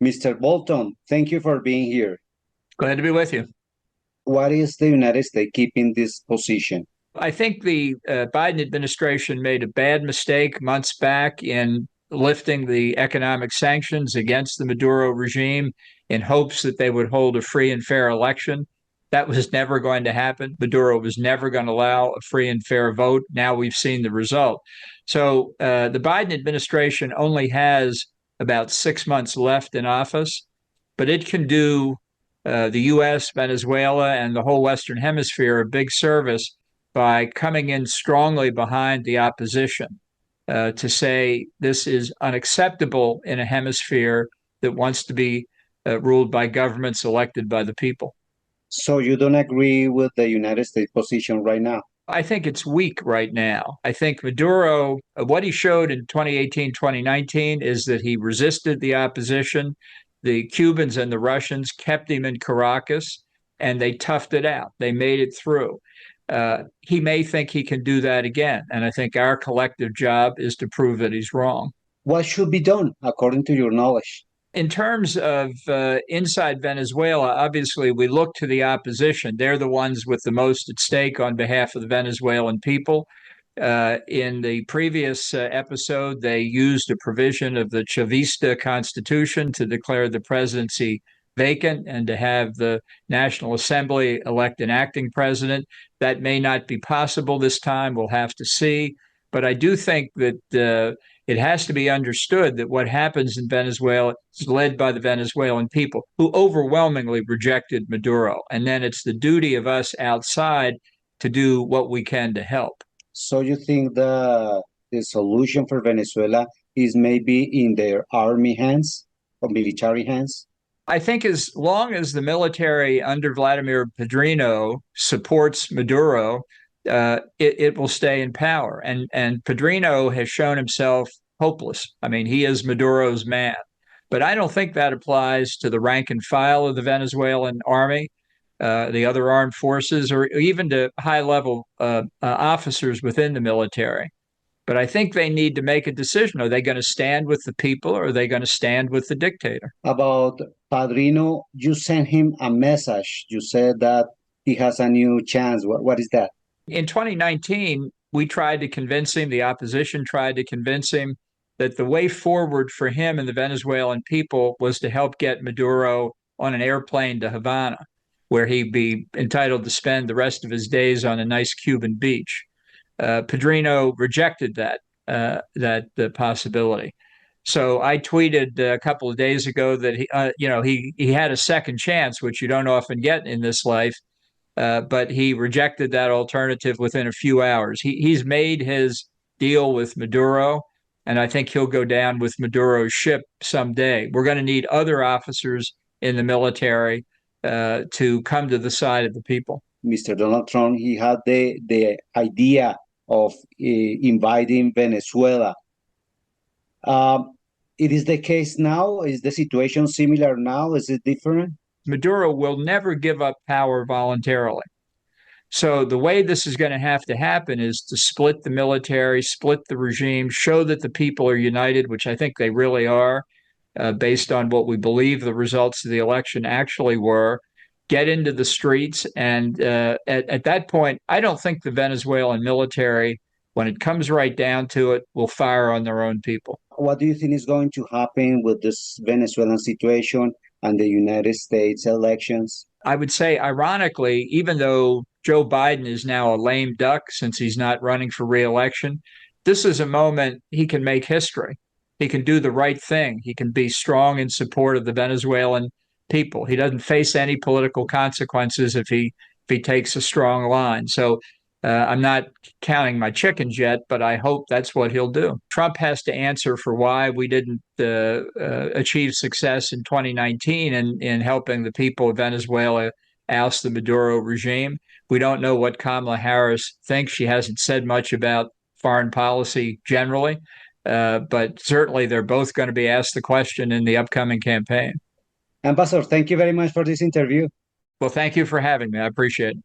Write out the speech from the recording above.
Mr. Bolton, thank you for being here. Glad to be with you. What is the United States keeping this position? I think the Biden administration made a bad mistake months back in lifting the economic sanctions against the Maduro regime in hopes that they would hold a free and fair election. That was never going to happen. Maduro was never going to allow a free and fair vote. Now we've seen the result. So the Biden administration only has about 6 months left in office, but it can do the U.S., Venezuela, and the whole Western Hemisphere a big service by coming in strongly behind the opposition to say this is unacceptable in a hemisphere that wants to be ruled by governments elected by the people. So you don't agree with the United States position right now? I think it's weak right now. I think Maduro, what he showed in 2018, 2019 is that he resisted the opposition. The Cubans and the Russians kept him in Caracas and they toughed it out. They made it through. He may think he can do that again. And I think our collective job is to prove that he's wrong. What should be done according to your knowledge? In terms of inside Venezuela, obviously we look to the opposition. They're the ones with the most at stake on behalf of the Venezuelan people. In the previous episode, they used a provision of the Chavista constitution to declare the presidency vacant and to have the National Assembly elect an acting president. That may not be possible this time. We'll have to see. But I do think that it has to be understood that what happens in Venezuela is led by the Venezuelan people who overwhelmingly rejected Maduro. And then it's the duty of us outside to do what we can to help. So you think the solution for Venezuela is maybe in their army hands or military hands? I think as long as the military under Vladimir Padrino supports Maduro, it will stay in power. And Padrino has shown himself hopeless. I mean, he is Maduro's man. But I don't think that applies to the rank and file of the Venezuelan army, the other armed forces, or even to high level officers within the military. But I think they need to make a decision. Are they going to stand with the people or are they going to stand with the dictator? About Padrino, you sent him a message. You said that he has a new chance. What is that? In 2019, we tried to convince him, the opposition tried to convince him that the way forward for him and the Venezuelan people was to help get Maduro on an airplane to Havana, where he'd be entitled to spend the rest of his days on a nice Cuban beach. Padrino rejected that possibility. So I tweeted a couple of days ago that he had a second chance, which you don't often get in this life, but he rejected that alternative within a few hours. He's made his deal with Maduro, and I think he'll go down with Maduro's ship someday. We're going to need other officers in the military to come to the side of the people. Mr. Donald Trump, he had the idea of inviting Venezuela. It is the case now? Is the situation similar now? Is it different? Maduro will never give up power voluntarily. So the way this is going to happen is to split the military, split the regime, show that the people are united, which I think they really are, based on what we believe the results of the election actually were, get into the streets. And at that point, I don't think the Venezuelan military, when it comes right down to it, will fire on their own people. What do you think is going to happen with this Venezuelan situation and the United States elections? I would say, ironically, even though Joe Biden is now a lame duck since he's not running for reelection, this is a moment he can make history. He can do the right thing. He can be strong in support of the Venezuelan people. He doesn't face any political consequences if he takes a strong line. So I'm not counting my chickens yet, but I hope that's what he'll do. Trump has to answer for why we didn't achieve success in 2019 in helping the people of Venezuela oust the Maduro regime. We don't know what Kamala Harris thinks. She hasn't said much about foreign policy generally, but certainly they're both going to be asked the question in the upcoming campaign. Ambassador, thank you very much for this interview. Well, thank you for having me. I appreciate it.